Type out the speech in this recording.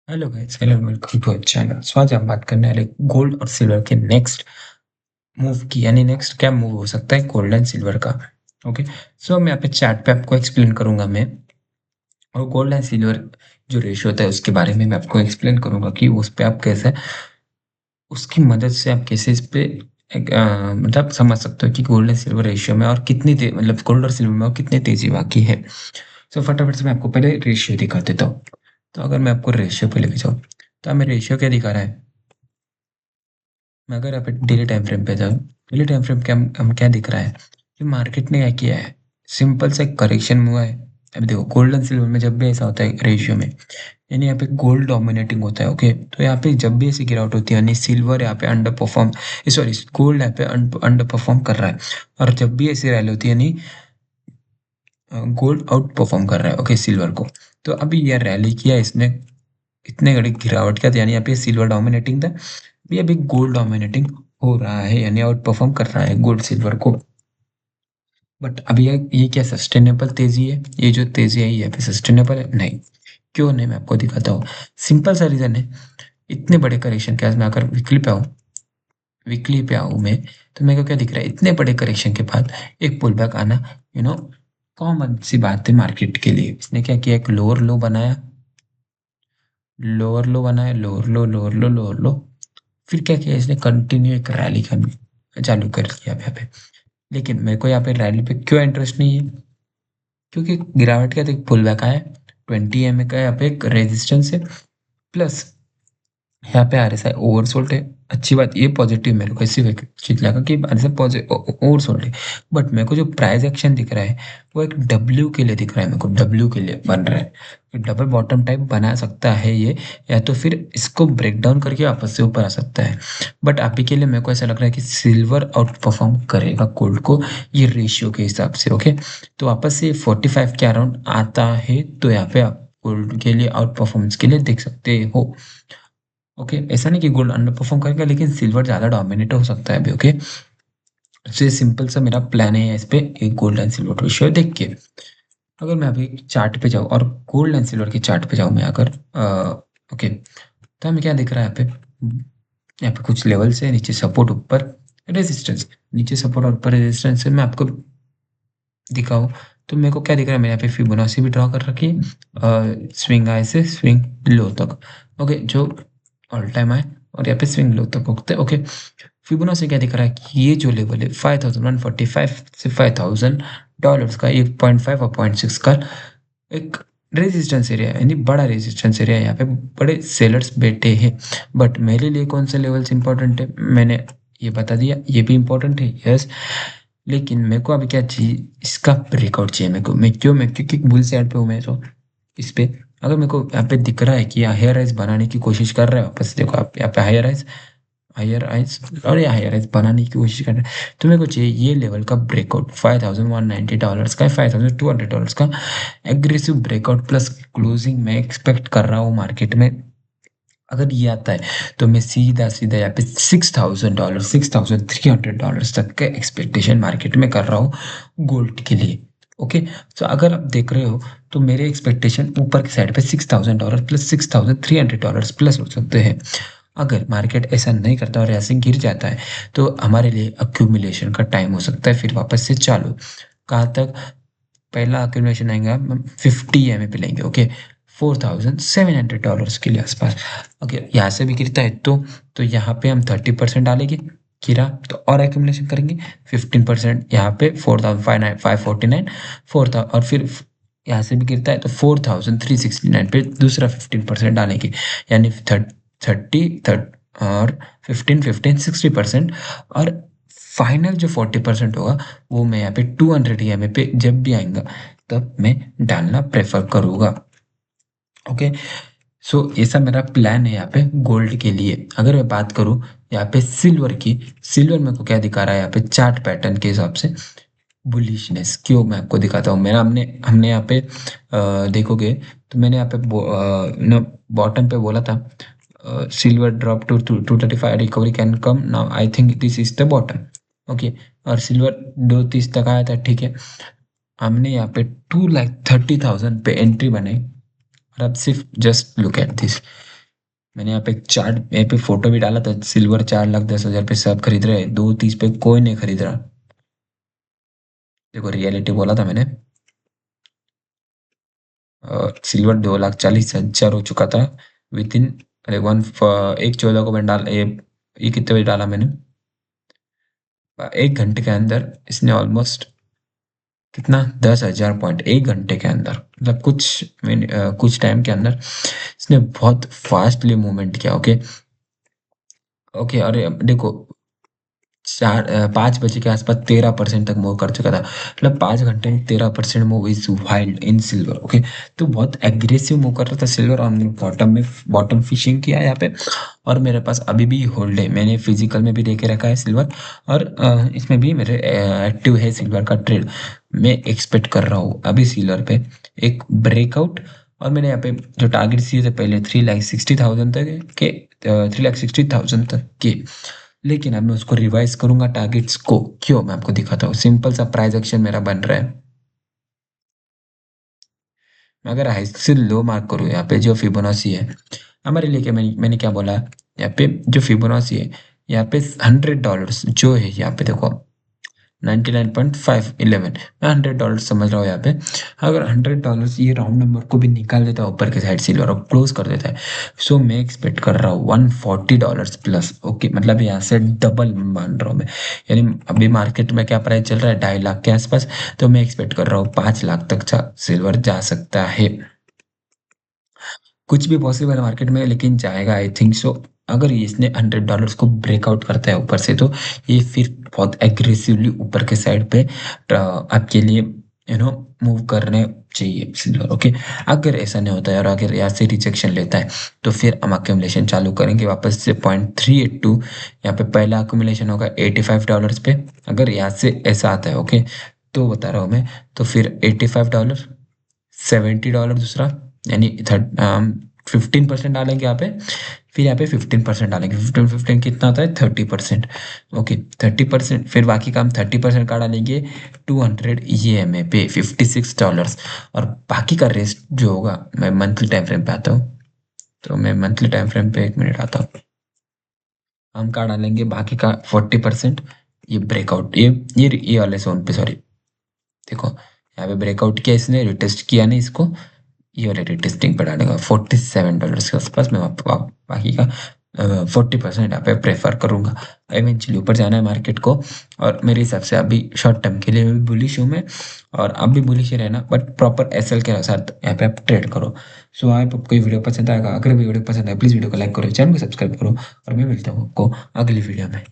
Hello guys, hello welcome to our channel. So आज हम बात करने वाले गोल्ड और सिल्वर के नेक्स्ट मूव की, यानी नेक्स्ट क्या मूव हो सकता है गोल्ड एंड सिल्वर का। ओके, सो मैं यहाँ पे चार्ट पे आपको एक्सप्लेन करूंगा मैं, और गोल्ड एंड सिल्वर जो रेशियो होता है उसके बारे में मैं आपको एक्सप्लेन करूंगा कि उस पे आप कैसे, उसकी मदद से आप कैसे इस पे मतलब समझ सकते हो कि गोल्ड एंड सिल्वर रेशियो में और कितनी मतलब गोल्ड और सिल्वर में और कितनी तेजी बाकी है। सो फटाफट से मैं आपको पहले रेशियो दिखा देता हूँ। तो अगर मैं आपको रेशियो पे लेके जाऊँ, तो हमें रेशियो क्या दिखा रहा है। मैं अगर आप डेली टाइम फ्रेम पे जाऊँ, डेली टाइम फ्रेम के हम क्या दिख रहा है कि मार्केट ने क्या किया है, सिंपल सा करेक्शन हुआ है। अभी देखो गोल्ड एंड सिल्वर में जब भी ऐसा होता है रेशियो में, यानी यहाँ पे गोल्ड डोमिनेटिंग होता है। ओके, तो यहाँ पे जब भी ऐसी गिरावट होती है यानी सिल्वर यहाँ पे अंडर परफॉर्म, सॉरी गोल्ड यहाँ पे अंडर परफॉर्म कर रहा है, और जब भी ऐसी रैली होती है यानी गोल्ड आउट परफॉर्म कर रहा है ओके सिल्वर को। तो अभी यह रैली किया इसने, इतने बड़ी गिरावट क्या था, यानी यहाँ पे सिल्वर डोमिनेटिंग था, ये अभी गोल्ड डोमिनेटिंग हो रहा है, यानी आउट परफॉर्म कर रहा है गोल्ड सिल्वर को। बट अभी ये क्या सस्टेनेबल तेजी है? ये जो तेजी है ये अभी सस्टेनेबल है नहीं। क्यों नहीं, मैं आपको दिखाता हूँ। सिंपल सा रीजन है, इतने बड़े करेक्शन के आज मैं अगर वीकली पे आऊँ, वीकली पे आऊँ मैं, तो मेरे को क्या दिख रहा है, इतने बड़े करेक्शन के बाद एक पुल बैक आना, यू नो कॉमन सी बात है मार्केट के लिए। इसने क्या किया, एक लोअर लो बनाया, लोअर लो बनाया, लोअर लो लोअर लो लोअर लो, फिर क्या किया इसने, कंटिन्यू एक रैली करनी चालू कर दिया यहाँ पे। लेकिन मेरे को यहाँ पे रैली पे क्यों इंटरेस्ट नहीं है, क्योंकि गिरावट का देख पुल बैक आया, 20 MA का यहाँ पे एक रेजिस्टेंस है, प्लस यहाँ पे RSI ओवरसोल्ड है। अच्छी बात ये पॉजिटिव मेरे को इसी चीज लगा कि RSI ओवरसोल्ड है। बट मेरे को जो प्राइस एक्शन दिख रहा है वो एक W के लिए दिख रहा है, मेरे को W के लिए बन रहा है। डबल बॉटम टाइप बना सकता है ये, या तो फिर इसको ब्रेक डाउन करके वापस से ऊपर आ सकता है। बट अभी के लिए मेरे को ऐसा लग रहा है कि सिल्वर आउट परफॉर्म करेगा गोल्ड को, ये रेशियो के हिसाब से। ओके, तो वापस से 45 के अराउंड आता है, तो यहाँ पे आप गोल्ड के लिए आउट परफॉर्मेंस के लिए देख सकते हो। ओके, ऐसा नहीं कि गोल्ड अंडर परफॉर्म करेगा, लेकिन सिल्वर ज्यादा डोमिनेट हो सकता है अभी। ओके, तो ये सिंपल सा मेरा प्लान है इस पे, एक गोल्ड एंड सिल्वर रेशियो देख के। अगर मैं अभी चार्ट पे जाऊँ और गोल्ड एंड सिल्वर के चार्ट पे जाऊँ मैं अगर, ओके, तो हमें क्या दिख रहा है यहाँ पे कुछ लेवल्स है, नीचे सपोर्ट ऊपर रेजिस्टेंस, नीचे सपोर्ट और ऊपर रेजिस्टेंस है। मैं आपको दिखाऊं तो मेरे को क्या दिख रहा है, मैंने यहाँ पे फिबोनाची भी ड्रॉ कर रखी है, स्विंग हाई से स्विंग लो तक। ओके, जो ऑल टाइम हाई और यहाँ पे स्विंग लो तक होते हैं। ओके, फिबोनाची क्या दिख रहा है कि ये जो लेवल है 5145 से $5000 का, 1.5 और 0.6 का एक रेजिस्टेंस एरिया है, यानी बड़ा रेजिस्टेंस एरिया है, यहाँ पे बड़े सेलर्स बैठे हैं। बट मेरे लिए कौन से लेवल्स इंपॉर्टेंट है, मैंने ये बता दिया, ये भी इंपॉर्टेंट है यस। लेकिन मेरे को अभी क्या चाहिए, इसका ब्रेकआउट चाहिए मेरे को। मैं क्यों, मैं क्योंकि बुल साइड पे हूँ मैं, तो इस पे अगर मेरे को यहाँ पे दिख रहा है कि हायर राइज बनाने की कोशिश कर रहा है, वापस देखो आप यहाँ पे हायर राइज, हायर राइज, और ये हायर राइज बनाने की कोशिश कर रहा है, तो मेरे को चाहिए ये लेवल का ब्रेकआउट। $5190 का, $5200 का एग्रेसिव ब्रेकआउट प्लस क्लोजिंग मैं एक्सपेक्ट कर रहा हूँ मार्केट में। अगर ये आता है तो मैं सीधा सीधा यहाँ पे $6000, $6300 तक का एक्सपेक्टेशन मार्केट में कर रहा हूँ गोल्ड के लिए। ओके, तो अगर आप देख रहे हो तो मेरे एक्सपेक्टेशन ऊपर की साइड पे $6000 प्लस $6300 प्लस हो सकते हैं। अगर मार्केट ऐसा नहीं करता और ऐसे गिर जाता है, तो हमारे लिए अक्यूमुलेशन का टाइम हो सकता है फिर वापस से चालू। कहाँ तक, पहला अक्यूमुलेशन आएगा हम 50 MA पे लेंगे। ओके, $4700 के लिए आसपास। अगर यहाँ से भी गिरता है तो यहाँ पे हम 30% डालेंगे, गिरा तो और एक्यूमुलेशन करेंगे 15%, यहाँ पे 4549 4000, और फिर यहाँ से भी गिरता है तो 4369 पे दूसरा 15% डालेंगे, यानी 30 और 15 15 60%। और फाइनल जो 40% होगा वो मैं यहाँ पे 200 EMA पे जब भी आएगा तब मैं डालना प्रेफर करूँगा। ओके, सो ऐसा मेरा प्लान है यहाँ पे गोल्ड के लिए। अगर मैं बात करूँ यहाँ पे सिल्वर की, सिल्वर मेरे को क्या दिखा रहा है यहाँ पे चार्ट पैटर्न के हिसाब से, बुलिशनेस। क्यों, मैं आपको दिखाता हूँ। मेरा हमने हमने यहाँ पे देखोगे तो मैंने यहाँ पे बॉटम पे बोला था silver drop to 235, recovery can come now, I think this is the bottom. Okay, और सिल्वर 230 तक आया था, ठीक है। हमने यहाँ पे 2,30,000 पे एंट्री बनाई, और अब सिर्फ जस्ट लुक एट दिस, मैंने यहाँ पे एक चार्ट, यहाँ पे फोटो भी डाला था, सिल्वर 4,10,000 पे सब खरीद रहे हैं, 2,30 पे कोई नहीं खरीद रहा। देखो रियलिटी बोला था मैंने। सिल्वर 2,40,000 हो चुका था विद इन, अरे वन, एक 14 को मैंने डाल ये कितने बजे डाला मैंने, 1 घंटे के अंदर इसने ऑलमोस्ट कितना, 10,000 पॉइंट 1 घंटे के अंदर, मतलब कुछ टाइम के अंदर इसने बहुत फास्टली मूवमेंट किया। ओके ओके, अरे अब देखो 5 बजे के आसपास 13% तक मूव कर चुका था, मतलब 5 घंटे में 13% move is wild in silver. Okay, तो बहुत एग्रेसिव मूव कर रहा था सिल्वर, और हमने बॉटम फिशिंग किया यहाँ पे, और मेरे पास अभी भी होल्ड है, मैंने फिजिकल में भी देके रखा है सिल्वर, और इसमें भी मेरे एक्टिव है सिल्वर का ट्रेड। मैं एक्सपेक्ट कर रहा हूँ अभी सिल्वर पे एक ब्रेकआउट, और मैंने यहाँ पे जो टारगेट दिए थे पहले 3,60,000 तक के, 3,60,000 तक के, लेकिन अब मैं उसको रिवाइज करूंगा टारगेट्स को। क्यों, मैं आपको दिखाता हूँ, सिंपल सा प्राइस एक्शन मेरा बन रहा है। मैं अगर हाई से लो मार्क करूँ यहाँ पे, जो फिबोनाची है हमारे लिए, क्या मैंने क्या बोला, यहाँ पे जो फिबोनाची है, यहाँ पे $100 जो है, यहाँ पे देखो 99.511, मैं $100 समझ रहा हूँ यहाँ पे। अगर $100 ये राउंड नंबर को भी निकाल देता है ऊपर के साइड सिल्वर और क्लोज कर देता है, सो मैं एक्सपेक्ट कर रहा हूँ $140 प्लस। ओके, मतलब यहाँ से डबल मान रहा हूँ मैं, यानी अभी मार्केट में क्या प्राइस चल रहा है, 2.5 लाख के आसपास, तो मैं एक्सपेक्ट कर रहा हूँ 5 लाख तक सिल्वर जा सकता है। कुछ भी पॉसिबल है मार्केट में, लेकिन जाएगा आई थिंक सो। अगर इसने $100 को ब्रेकआउट करता है ऊपर से, तो ये फिर बहुत एग्रेसिवली ऊपर के साइड पे आपके लिए मूव करने चाहिए सिल्वर। ओके, अगर ऐसा नहीं होता है और अगर यहाँ से रिजेक्शन लेता है, तो फिर हम अक्यूमुलेशन चालू करेंगे वापस से 0.382, यहाँ पे पहला अक्यूमुलेशन होगा $85 पे। अगर यहाँ से ऐसा आता है, ओके, तो बता रहा हूँ मैं, तो फिर $85, $70 दूसरा, यानी 15% डालेंगे यहाँ पे, फिर यहाँ पे 15% डालेंगे, 15 15 कितना होता है, 30%। ओके, 30%, फिर बाकी काम 30% का डालेंगे, 200 EMA पे $56, और बाकी का रेस्ट जो होगा, मैं मंथली टाइम फ्रेम पे आता हूँ, तो मैं मंथली टाइम फ्रेम पे 1 मिनट आता हूँ, हम का डालेंगे बाकी का 40%। ये ब्रेकआउट, ये वाले जोन पे, सॉरी, देखो यहाँ पे ब्रेकआउट किया इसने, रिटेस्ट किया नहीं इसको, ये वाले टेस्टिंग पे डालेगा $47 के आसपास, मैं बाकी का 40% यहाँ पे प्रेफर करूंगा। इवेंचुअली ऊपर जाना है मार्केट को, और मेरे हिसाब से अभी शॉर्ट टर्म के लिए भी बुलिश हूँ मैं, और अब भी बुलिश ही रहना, बट प्रॉपर एसएल के साथ यहाँ पे आप ट्रेड करो। सो आई आपको ये वीडियो पसंद आएगा, अगर वीडियो पसंद आए प्लीज़ वीडियो को लाइक करो, चैनल को सब्सक्राइब करो, और मैं मिलता हूँ आपको अगली वीडियो में।